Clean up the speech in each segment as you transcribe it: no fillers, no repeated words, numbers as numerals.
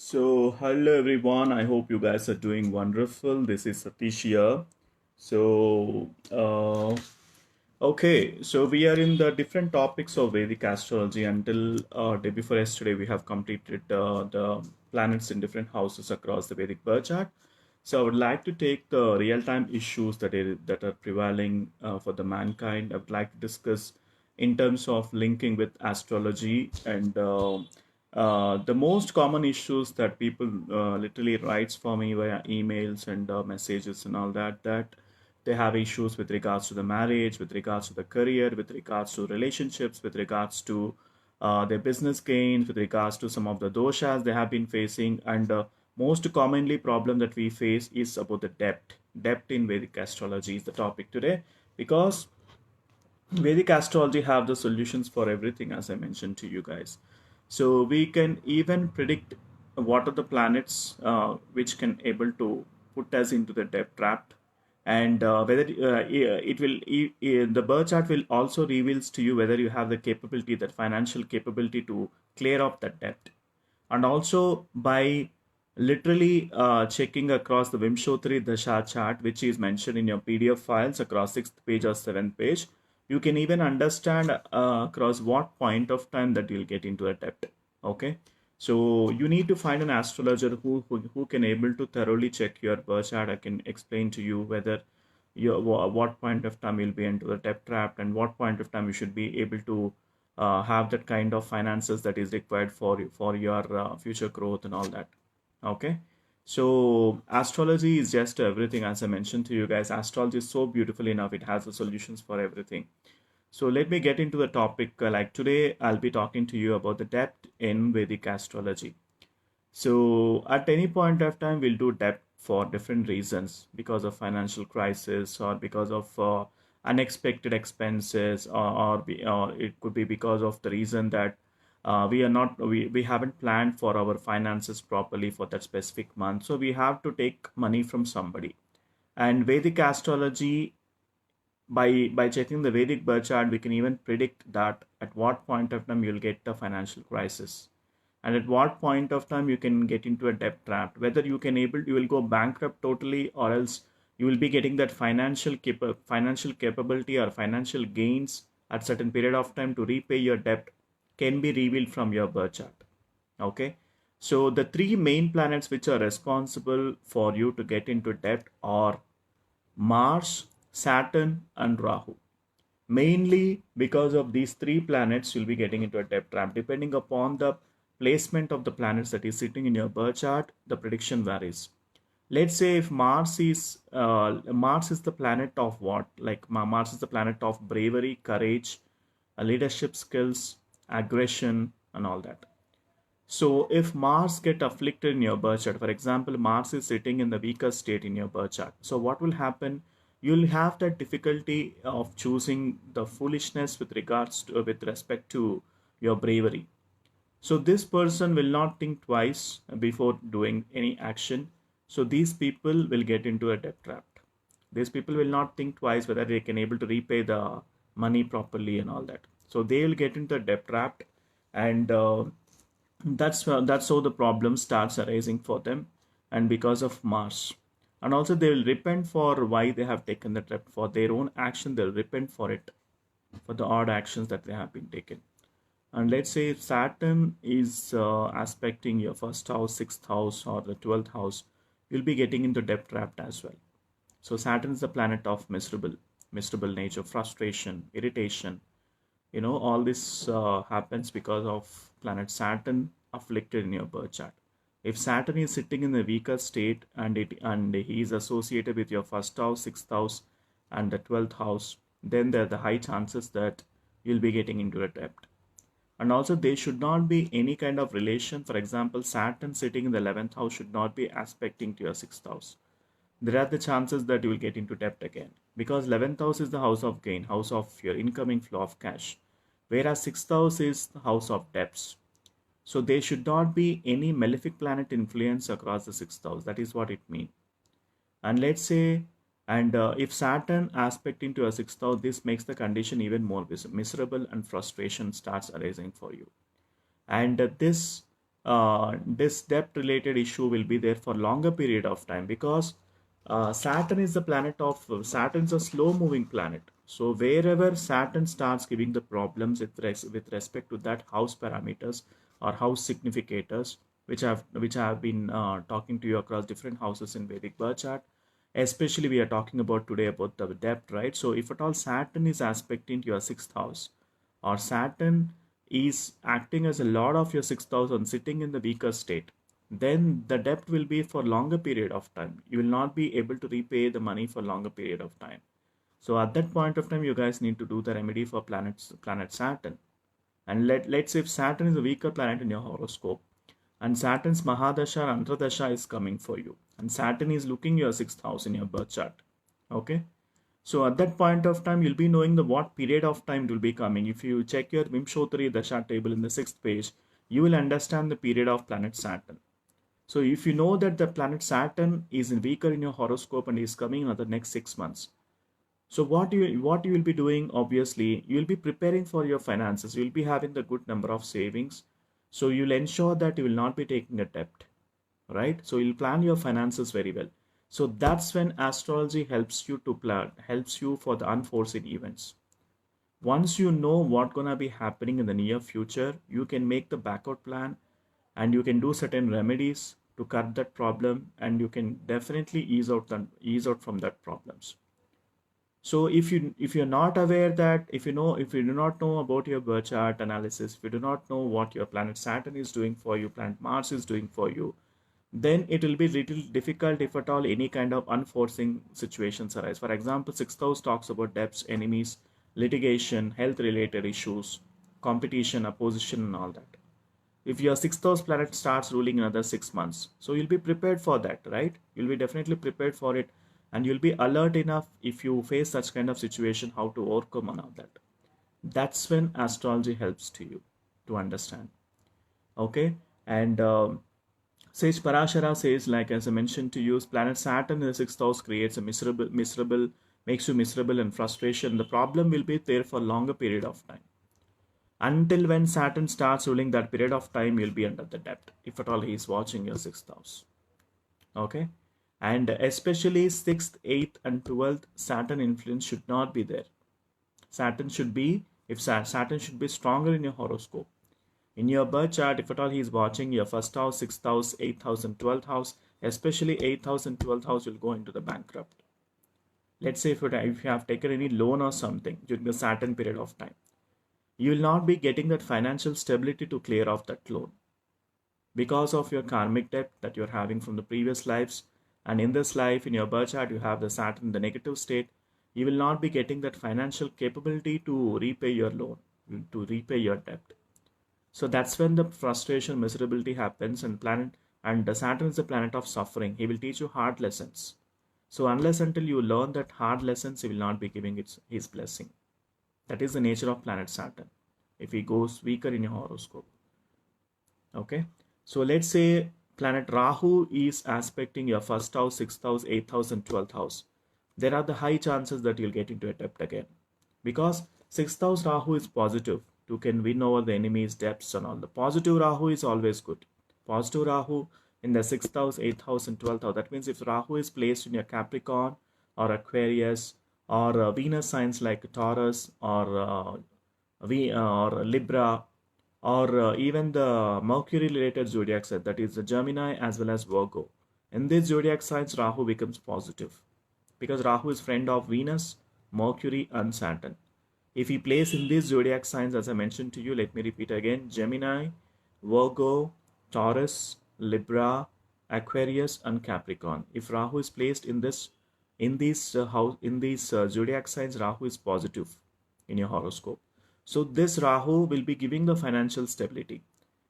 Hello everyone. I hope you guys are doing wonderful. This is Satish here. So, okay, so we are in the different topics of Vedic astrology. Until day before yesterday, we have completed the planets in different houses across the Vedic birth chart. So, I would like to take the real-time issues that are prevailing for the mankind. I would like to discuss in terms of linking with astrology and the most common issues that people literally writes for me via emails and messages and all that they have issues with regards to the marriage, with regards to the career, with regards to relationships, with regards to their business gains, with regards to some of the doshas they have been facing, and most commonly problem that we face is about the debt in Vedic astrology is the topic today, because Vedic astrology have the solutions for everything, as I mentioned to you guys. So we can even predict what are the planets which can able to put us into the debt trap, and whether it will the birth chart will also reveals to you whether you have the capability, that financial capability to clear off that debt. And also by literally checking across the Vimshotri Dasha chart, which is mentioned in your PDF files across sixth page or seventh page, you can even understand across what point of time that you'll get into a debt. Okay, so you need to find an astrologer who can able to thoroughly check your birth chart. I can explain to you whether what point of time you'll be into the debt trap, and what point of time you should be able to have that kind of finances that is required for your future growth and all that. Okay, so astrology is just everything. As I mentioned to you guys, astrology is so beautiful enough, it has the solutions for everything. So let me get into the topic. Like today I'll be talking to you about the depth in Vedic astrology. So at any point of time, we'll do debt for different reasons, because of financial crisis, or because of unexpected expenses, or it could be because of the reason that we haven't planned for our finances properly for that specific month. So we have to take money from somebody. And Vedic astrology, by checking the Vedic birth chart, we can even predict that at what point of time you'll get a financial crisis, and at what point of time you can get into a debt trap, whether you will go bankrupt totally, or else you will be getting that financial capability or financial gains at certain period of time to repay your debt, can be revealed from your birth chart. Okay, so the three main planets which are responsible for you to get into debt are Mars, Saturn, and Rahu. Mainly because of these three planets, you'll be getting into a debt trap. Depending upon the placement of the planets that is sitting in your birth chart, the prediction varies. Let's say if Mars is the planet of what? Like Mars is the planet of bravery, courage, leadership skills, aggression, and all that. So if Mars get afflicted in your birth chart, for example, Mars is sitting in the weaker state in your birth chart. So what will happen? You'll have that difficulty of choosing the foolishness with respect to your bravery. So this person will not think twice before doing any action. So these people will get into a debt trap. These people will not think twice whether they can able to repay the money properly and all that. So they will get into a debt trap, and that's how the problem starts arising for them, and because of Mars. And also they will repent for why they have taken the trap, for their own action they'll repent for it, for the odd actions that they have been taken. And let's say if Saturn is aspecting your first house, sixth house, or the 12th house, you'll be getting into debt trap as well. So Saturn is the planet of miserable nature, frustration, irritation. All this happens because of planet Saturn afflicted in your birth chart. If Saturn is sitting in the weaker state, and he is associated with your first house, sixth house, and the 12th house, then there are the high chances that you'll be getting into a debt. And also there should not be any kind of relation. For example, Saturn sitting in the 11th house should not be aspecting to your 6th house. There are the chances that you will get into debt again, because 11th house is the house of gain, house of your incoming flow of cash, whereas 6th house is the house of debts. So there should not be any malefic planet influence across the 6th house. That is what it means. And let's say, and if Saturn aspect into a 6th house, this makes the condition even more miserable, and frustration starts arising for you. And this this debt related issue will be there for longer period of time, because Saturn is the planet of Saturn's a slow moving planet. So wherever Saturn starts giving the problems with respect to that house parameters or house significators, which I have been talking to you across different houses in Vedic birth chart. Especially we are talking about today about the debt, right? So if at all Saturn is aspecting your sixth house, or Saturn is acting as a lord of your sixth house and sitting in the weaker state, then the debt will be for longer period of time. You will not be able to repay the money for longer period of time. So at that point of time, you guys need to do the remedy for planet Saturn. And let's say if Saturn is a weaker planet in your horoscope, and Saturn's Mahadasha or Antradasha is coming for you, and Saturn is looking your sixth house in your birth chart. Okay. So at that point of time, you'll be knowing the what period of time it will be coming. If you check your Vimshottari Dasha table in the sixth page, you will understand the period of planet Saturn. So if you know that the planet Saturn is weaker in your horoscope and is coming in the next 6 months, so what you will be doing, obviously, you will be preparing for your finances. You will be having the good number of savings. So you'll ensure that you will not be taking a debt, right? So you'll plan your finances very well. So that's when astrology helps you to plan, helps you for the unforeseen events. Once you know what's gonna be happening in the near future, you can make the backup plan, and you can do certain remedies to cut that problem, and you can definitely ease out from that problems. So if you're not aware that, if you do not know about your birth chart analysis, if you do not know what your planet Saturn is doing for you, planet Mars is doing for you, then it will be little difficult if at all any kind of unforeseen situations arise. For example, sixth house talks about debts, enemies, litigation, health related issues, competition, opposition, and all that. If your sixth house planet starts ruling another 6 months, so you'll be prepared for that, right? You'll be definitely prepared for it, and you'll be alert enough if you face such kind of situation, how to overcome all of that. That's when astrology helps to you to understand. Okay. And Sage Parashara says, like as I mentioned to you, planet Saturn in the sixth house creates a miserable, makes you miserable and frustration. The problem will be there for longer period of time. Until when Saturn starts ruling that period of time, you'll be under the debt, if at all he is watching your sixth house. Okay. And especially 6th, 8th, and 12th, Saturn influence should not be there. Saturn should be stronger in your horoscope. In your birth chart, if at all he is watching your first house, 6th house, 8th house, and 12th house, especially 8th house and 12th house will go into the bankrupt. Let's say if you have taken any loan or something during the Saturn period of time, you will not be getting that financial stability to clear off that loan because of your karmic debt that you're having from the previous lives. And in this life, in your birth chart, you have the Saturn in the negative state. You will not be getting that financial capability to repay your loan, to repay your debt. So that's when the frustration, miserability happens, and the Saturn is the planet of suffering. He will teach you hard lessons. So unless until you learn that hard lessons, he will not be giving his blessing. That is the nature of planet Saturn, if he goes weaker in your horoscope. Okay. So let's say planet Rahu is aspecting your first house, sixth house, 8th house, and 12th house. There are the high chances that you'll get into a debt again, because sixth house Rahu is positive. You can win over the enemies, debts, and all. The positive Rahu is always good. Positive Rahu in the sixth house, 8th house, and 12th house. That means if Rahu is placed in your Capricorn or Aquarius or Venus signs like Taurus or Libra, or even the Mercury related zodiac sign, that is the Gemini as well as Virgo. In these zodiac signs, Rahu becomes positive because Rahu is friend of Venus, Mercury, and Saturn. If he plays in these zodiac signs, as I mentioned to you, let me repeat again: Gemini, Virgo, Taurus, Libra, Aquarius, and Capricorn. If Rahu is placed in these zodiac signs, Rahu is positive in your horoscope. So this Rahu will be giving the financial stability.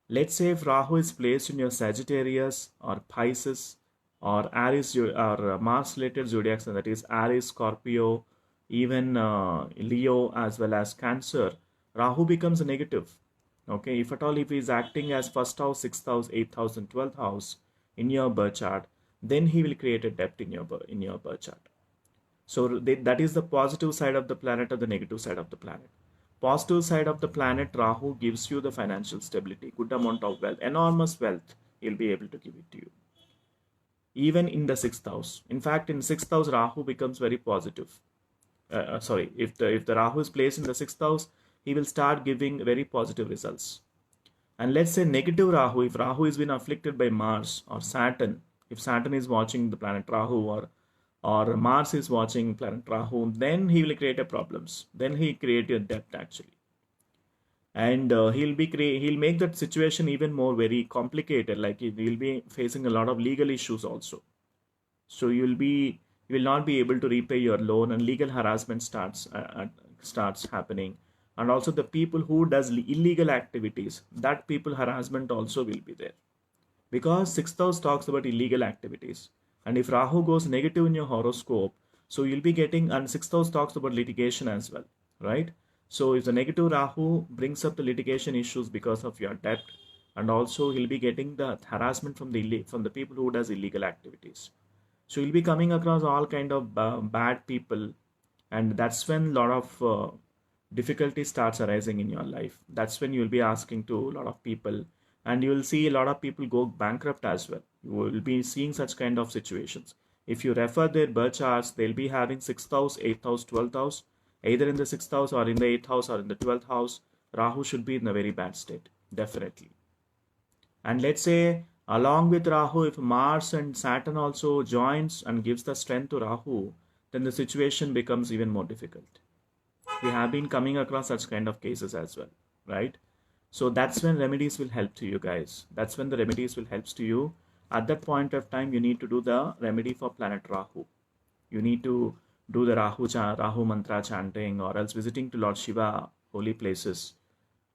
Let's say if Rahu is placed in your Sagittarius or Pisces or Aries or Mars related zodiac sign, that is Aries, Scorpio, even Leo as well as Cancer, Rahu becomes a negative. Okay, if at all if he is acting as first house, sixth house, 8th house, and 12th house in your birth chart, then he will create a debt in your birth chart. So that is the positive side of the planet or the negative side of the planet. Positive side of the planet Rahu gives you the financial stability, good amount of wealth, enormous wealth. He'll be able to give it to you. Even in the sixth house. In fact, in sixth house, Rahu becomes very positive. Sorry, if the Rahu is placed in the sixth house, he will start giving very positive results. And let's say negative Rahu, if Rahu is been afflicted by Mars or Saturn, if Saturn is watching the planet Rahu or Mars is watching planet Rahu, then he will create a problems. Then he create a debt actually, and he'll make that situation even more very complicated. Like he'll be facing a lot of legal issues also. So you will not be able to repay your loan, and legal harassment starts happening. And also the people who does illegal activities, that people harassment also will be there, because sixth house talks about illegal activities. And if Rahu goes negative in your horoscope, so you'll be getting, and sixth house talks about litigation as well, right? So if the negative Rahu brings up the litigation issues because of your debt, and also he'll be getting the harassment from the people who does illegal activities. So you'll be coming across all kind of bad people, and that's when a lot of difficulty starts arising in your life. That's when you'll be asking to a lot of people, and you will see a lot of people go bankrupt as well. You will be seeing such kind of situations. If you refer their birth charts, they'll be having 6th house, 8th house, 12th house, either in the 6th house or in the 8th house or in the 12th house. Rahu should be in a very bad state, definitely. And let's say along with Rahu, if Mars and Saturn also joins and gives the strength to Rahu, then the situation becomes even more difficult. We have been coming across such kind of cases as well, right? So that's when remedies will help to you guys. That's when the remedies will help to you. At that point of time, you need to do the remedy for planet Rahu. You need to do the Rahu mantra chanting, or else visiting to Lord Shiva holy places.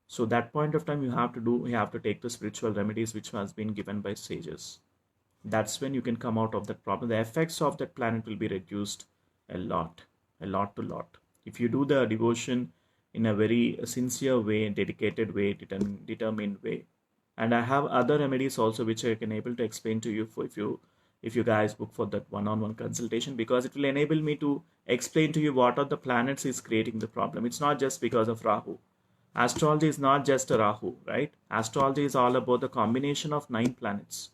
So that point of time you have to take the spiritual remedies which has been given by sages. That's when you can come out of that problem. The effects of that planet will be reduced a lot. If you do the devotion in a very sincere way, dedicated way, determined way. And I have other remedies also which I can able to explain to you if you guys book for that one-on-one consultation, because it will enable me to explain to you what are the planets is creating the problem. It's not just because of Rahu. Astrology is not just a Rahu, right? Astrology is all about the combination of 9 planets.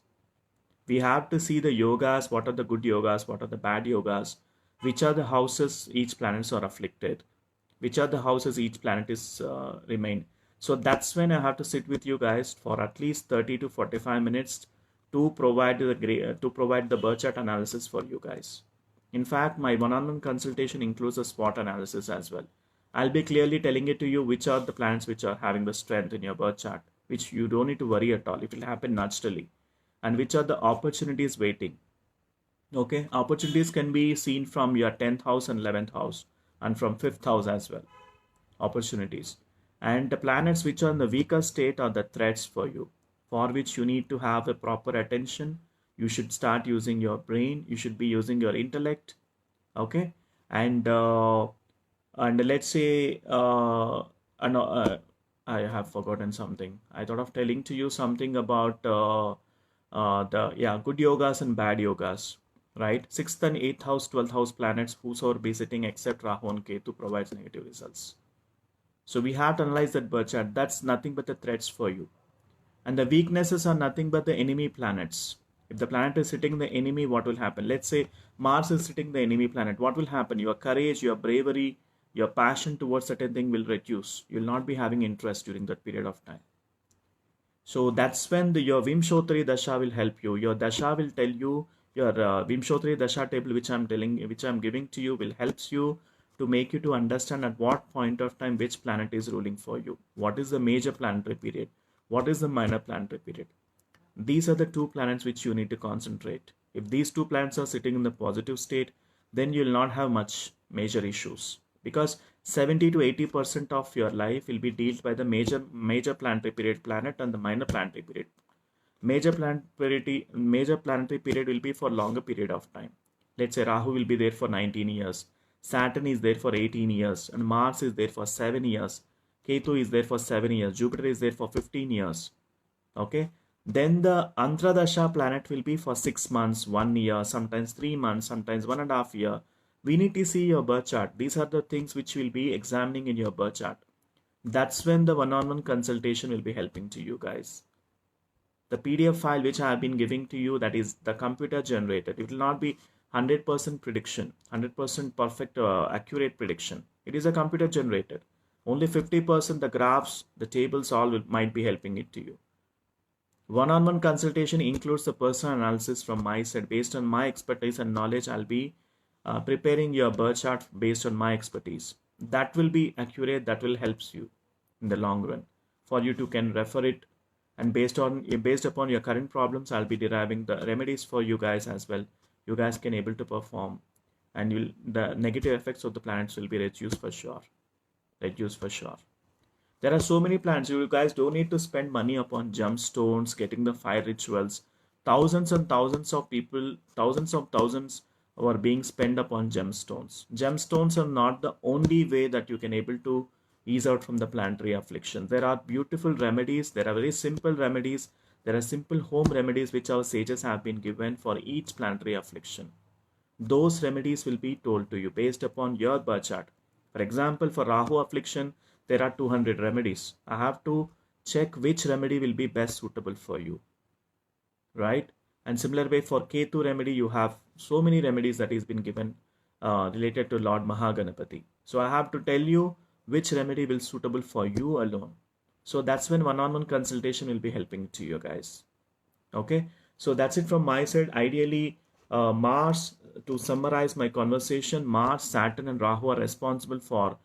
We have to see the yogas, what are the good yogas, what are the bad yogas, which are the houses each planets are afflicted, which are the houses each planet is remain. So that's when I have to sit with you guys for at least 30 to 45 minutes to provide the birth chart analysis for you guys. In fact, my one-on-one consultation includes a SWOT analysis as well. I'll be clearly telling it to you which are the planets which are having the strength in your birth chart, which you don't need to worry at all. It will happen naturally. And which are the opportunities waiting. Okay, opportunities can be seen from your 10th house and 11th house, and from 5th house as well. Opportunities. And the planets which are in the weaker state are the threats for you, for which you need to have a proper attention. You should start using your brain. You should be using your intellect. Okay, and let's say I have forgotten something. I thought of telling to you something about good yogas and bad yogas, right? 6th and 8th house, 12th house planets whosoever be sitting except Rahu and Ketu provides negative results. So we have to analyze that birth chart. That's nothing but the threats for you. And the weaknesses are nothing but the enemy planets. If the planet is sitting the enemy, what will happen? Let's say Mars is sitting the enemy planet. What will happen? Your courage, your bravery, your passion towards certain thing will reduce. You will not be having interest during that period of time. So that's when your Vimshottari Dasha will help you. Your Dasha will tell you, your Vimshottari Dasha table which I'm giving to you will help you to make you to understand at what point of time which planet is ruling for you. What is the major planetary period? What is the minor planetary period? These are the 2 planets which you need to concentrate. If these 2 planets are sitting in the positive state, then you will not have much major issues, because 70 to 80% of your life will be dealt by the major planetary period planet and the minor planetary period. Major planetary period will be for longer period of time. Let's say Rahu will be there for 19 years. Saturn is there for 18 years, and Mars is there for 7 years. Ketu is there for 7 years. Jupiter is there for 15 years. Okay. Then the Antradasha planet will be for 6 months, 1 year, sometimes 3 months, sometimes 1.5 years. We need to see your birth chart. These are the things which we'll be examining in your birth chart. That's when the one-on-one consultation will be helping to you guys. The PDF file which I have been giving to you, that is the computer generated. It will not be 100% prediction, 100% perfect accurate prediction. It is a computer generated. Only 50% the graphs, the tables, all might be helping it to you. One-on-one consultation includes the personal analysis from my side. Based on my expertise and knowledge, I'll be preparing your birth chart based on my expertise. That will be accurate, that will helps you in the long run for you to can refer it, and based upon your current problems, I'll be deriving the remedies for you guys as well. You guys can able to perform, and the negative effects of the planets will be reduced for sure. There are so many plans. You guys don't need to spend money upon gemstones, getting the fire rituals. Thousands and thousands of people, thousands are being spent upon gemstones. Gemstones are not the only way that you can able to ease out from the planetary affliction. There are beautiful remedies. There are very simple remedies. There are simple home remedies which our sages have been given for each planetary affliction. Those remedies will be told to you based upon your birth chart. For example, for Rahu affliction, there are 200 remedies. I have to check which remedy will be best suitable for you, right? And similar way for Ketu remedy, you have so many remedies that is been given related to Lord Mahaganapati. So I have to tell you which remedy will suitable for you alone. So that's when one-on-one consultation will be helping to you guys. Okay, so that's it from my side. Ideally, Mars, to summarize my conversation, Mars, Saturn and Rahu are responsible for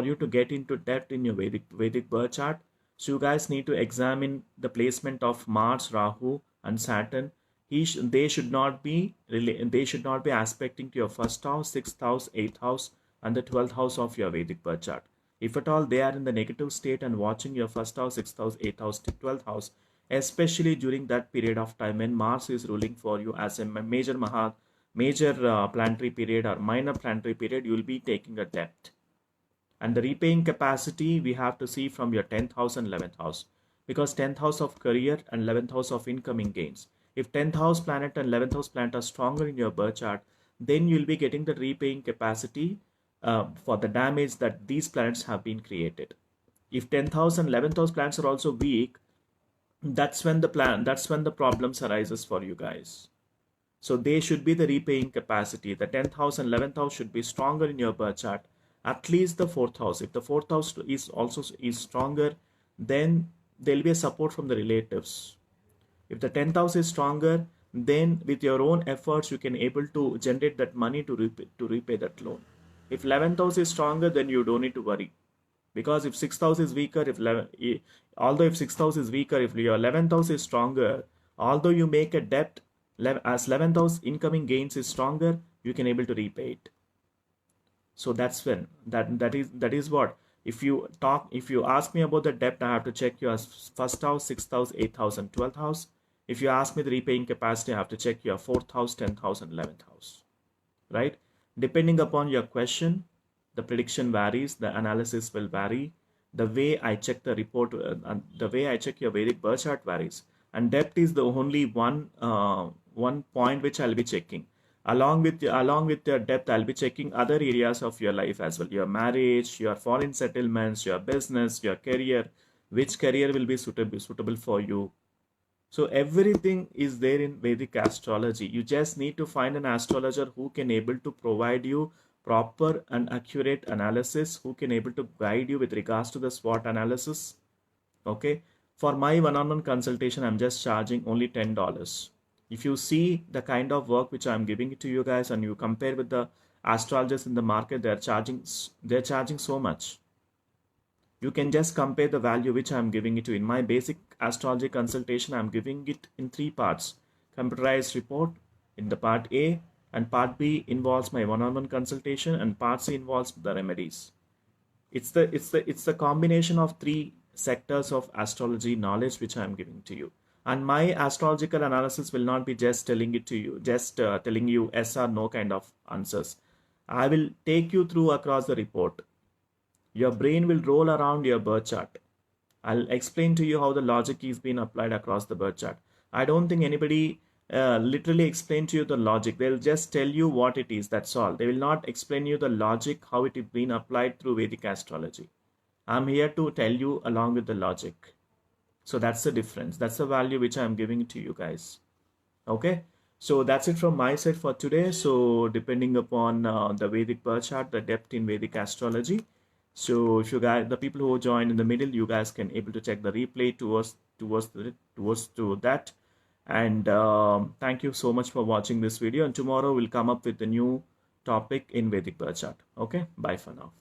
you to get into depth in your Vedic birth chart. So you guys need to examine the placement of Mars, Rahu and Saturn. They should not be aspecting to your first house, sixth house, eighth house and the 12th house of your Vedic birth chart. If at all they are in the negative state and watching your first house, sixth house, eighth house, 12th house, especially during that period of time when Mars is ruling for you as a major planetary period or minor planetary period, you will be taking a depth. And the repaying capacity we have to see from your 10th house and 11th house, because 10th house of career and 11th house of incoming gains. If 10th house planet and 11th house planet are stronger in your birth chart, then you'll be getting the repaying capacity for the damage that these planets have been created. If 10th house and 11th house planets are also weak, that's when the problems arises for you guys. So they should be the repaying capacity. The 10th house and 11th house should be stronger in your birth chart. At least the 4th house. If the 4th house is stronger, then there'll be a support from the relatives. If the 10th house is stronger, then with your own efforts you can able to generate that money to repay that loan. If 11th house is stronger, then you don't need to worry, because if 6th house is weaker, if 6th house is weaker, if your 11th house is stronger, although you make a debt, as 11th house incoming gains is stronger, you can able to repay it. So that's when that is what, if you ask me about the debt, I have to check your first house, 6th house, 8th house and 12th house. If you ask me the repaying capacity, I have to check your 4th house, 10th house and 11th house, right? Depending upon your question, the prediction varies, the analysis will vary. The way I check the report, the way I check your Vedic birth chart varies. And depth is the only one point which I'll be checking. Along with your depth, I'll be checking other areas of your life as well. Your marriage, your foreign settlements, your business, your career, which career will be suitable for you. So everything is there in Vedic astrology. You just need to find an astrologer who can able to provide you proper and accurate analysis, who can able to guide you with regards to the SWOT analysis. Okay, for my one-on-one consultation, I'm just charging only $10. If you see the kind of work which I'm giving it to you guys and you compare with the astrologers in the market, they're charging so much. You can just compare the value which I'm giving it to. In my basic astrology consultation, I'm giving it in 3 parts. Computerized report in the part A, and part B involves my one-on-one consultation, and part C involves the remedies. It's the combination of 3 sectors of astrology knowledge which I'm giving to you. And my astrological analysis will not be just telling it to you, just telling you yes or no kind of answers. I will take you through across the report. Your brain will roll around your birth chart. I'll explain to you how the logic is being applied across the birth chart. I don't think anybody literally explain to you the logic. They'll just tell you what it is, that's all. They will not explain you the logic, how it is being applied through Vedic astrology. I'm here to tell you along with the logic. So that's the difference. That's the value which I'm giving to you guys. Okay, so that's it from my side for today. So depending upon the Vedic birth chart, the depth in Vedic astrology. So if you guys, the people who join in the middle, you guys can able to check the replay towards to that. And thank you so much for watching this video. And tomorrow we'll come up with a new topic in Vedic birth chart. Okay, bye for now.